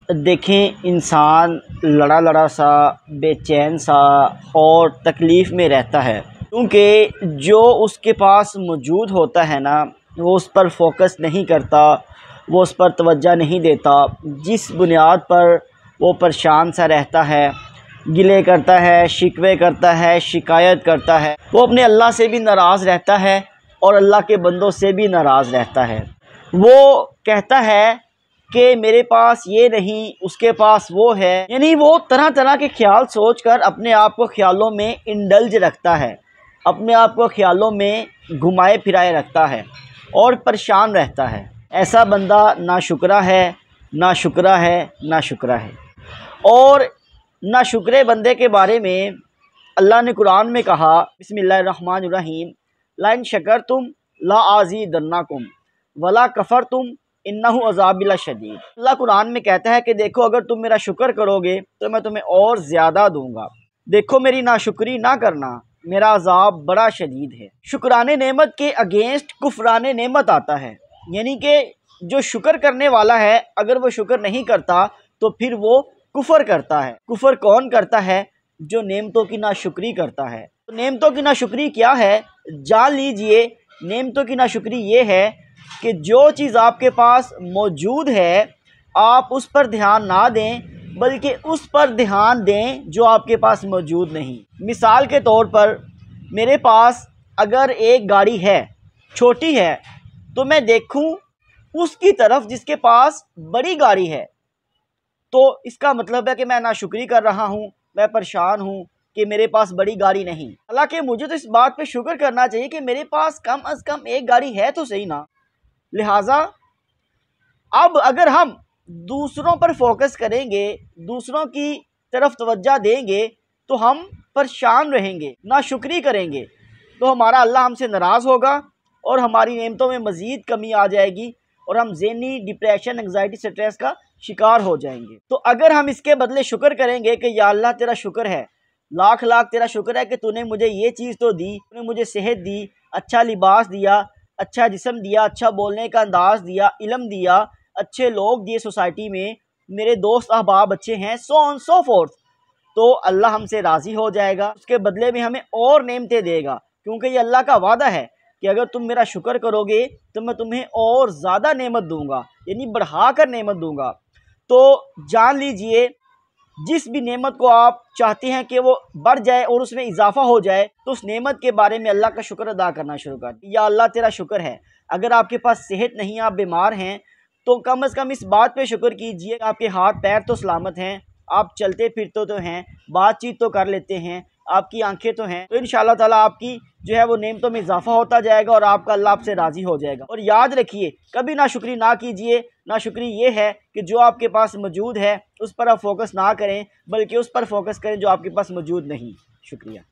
देखें, इंसान लड़ा लड़ा सा, बेचैन सा और तकलीफ़ में रहता है, क्योंकि जो उसके पास मौजूद होता है ना, वो उस पर फोकस नहीं करता, वो उस पर तवज्जो नहीं देता। जिस बुनियाद पर वो परेशान सा रहता है, गिले करता है, शिकवे करता है, शिकायत करता है, वो अपने अल्लाह से भी नाराज़ रहता है और अल्लाह के बंदों से भी नाराज़ रहता है। वो कहता है कि मेरे पास ये नहीं, उसके पास वो है, यानी वो तरह तरह के ख्याल सोचकर अपने आप को ख्यालों में इंडल्ज रखता है, अपने आप को ख्यालों में घुमाए फिराए रखता है और परेशान रहता है। ऐसा बंदा ना शुक्रा है, ना शुक्रा है, ना शुक्रा है। और ना शुक्रे बंदे के बारे में अल्लाह ने कुरान में कहा, बिस्मिल्लाहिर्रहमानिर्रहीम, लाइन शकर तुम ला आज़ीदन्नकुम वला कफ़र तुम इन्नहु अज़ाबी लशदीद। अल्लाह कुरान में कहता है कि देखो, अगर तुम मेरा शुक्र करोगे तो मैं तुम्हें और ज़्यादा दूंगा। देखो, मेरी नाशुक्री ना करना, मेरा अज़ाब बड़ा शदीद है। शुक्राने नेमत के अगेंस्ट कुफराने नेमत आता है, यानी कि जो शुक्र करने वाला है अगर वो शुक्र नहीं करता तो फिर वो कुफर करता है। कुफर कौन करता है? जो नेमतों की नाशुक्री करता है। तो नेमतों की नाशुक्री क्या है? जान लीजिए, नेमतों की नाशुक्री ये है कि जो चीज़ आपके पास मौजूद है आप उस पर ध्यान ना दें, बल्कि उस पर ध्यान दें जो आपके पास मौजूद नहीं। मिसाल के तौर पर मेरे पास अगर एक गाड़ी है, छोटी है, तो मैं देखूं उसकी तरफ जिसके पास बड़ी गाड़ी है, तो इसका मतलब है कि मैं नाशुक्री कर रहा हूँ, मैं परेशान हूँ कि मेरे पास बड़ी गाड़ी नहीं। हालांकि मुझे तो इस बात पे शुक्र करना चाहिए कि मेरे पास कम अज़ कम एक गाड़ी है तो सही ना। लिहाजा अब अगर हम दूसरों पर फोकस करेंगे, दूसरों की तरफ तवज्जो देंगे, तो हम परेशान रहेंगे, नाशुक्री करेंगे, तो हमारा अल्लाह हमसे नाराज़ होगा और हमारी नेमतों में मज़ीद कमी आ जाएगी और हम ज़हनी डिप्रेशन, एंग्जाइटी, स्ट्रेस का शिकार हो जाएंगे। तो अगर हम इसके बदले शुक्र करेंगे कि या अल्लाह तेरा शुक्र है, लाख लाख तेरा शुक्र है कि तूने मुझे ये चीज़ तो दी, तूने मुझे सेहत दी, अच्छा लिबास दिया, अच्छा जिस्म दिया, अच्छा बोलने का अंदाज़ दिया, इल्म दिया, अच्छे लोग दिए सोसाइटी में, मेरे दोस्त अहबाब अच्छे हैं, सो ऑन सो फोर्थ। तो अल्लाह हमसे राज़ी हो जाएगा, उसके बदले में हमें और नेमतें देगा, क्योंकि ये अल्लाह का वादा है कि अगर तुम मेरा शुक्र करोगे तो मैं तुम्हें और ज़्यादा नेमत दूंगा, यानी बढ़ा कर नेमत दूंगा। तो जान लीजिए, जिस भी नेमत को आप चाहते हैं कि वो बढ़ जाए और उसमें इजाफा हो जाए, तो उस नेमत के बारे में अल्लाह का शुक्र अदा करना शुरू कर। या अल्लाह तेरा शुक्र है, अगर आपके पास सेहत नहीं, आप बीमार हैं, तो कम से कम इस बात पे शुक्र कीजिए आपके हाथ पैर तो सलामत हैं, आप चलते फिरते तो हैं, बातचीत तो कर लेते हैं, आपकी आंखें तो हैं। तो इंशाअल्लाह ताला आपकी जो है वो नेमतों में इजाफा होता जाएगा और आपका अल्लाह आपसे राज़ी हो जाएगा। और याद रखिए, कभी नाशुक्री ना कीजिए। नाशुक्री ये है कि जो आपके पास मौजूद है उस पर आप फोकस ना करें, बल्कि उस पर फोकस करें जो आपके पास मौजूद नहीं। शुक्रिया।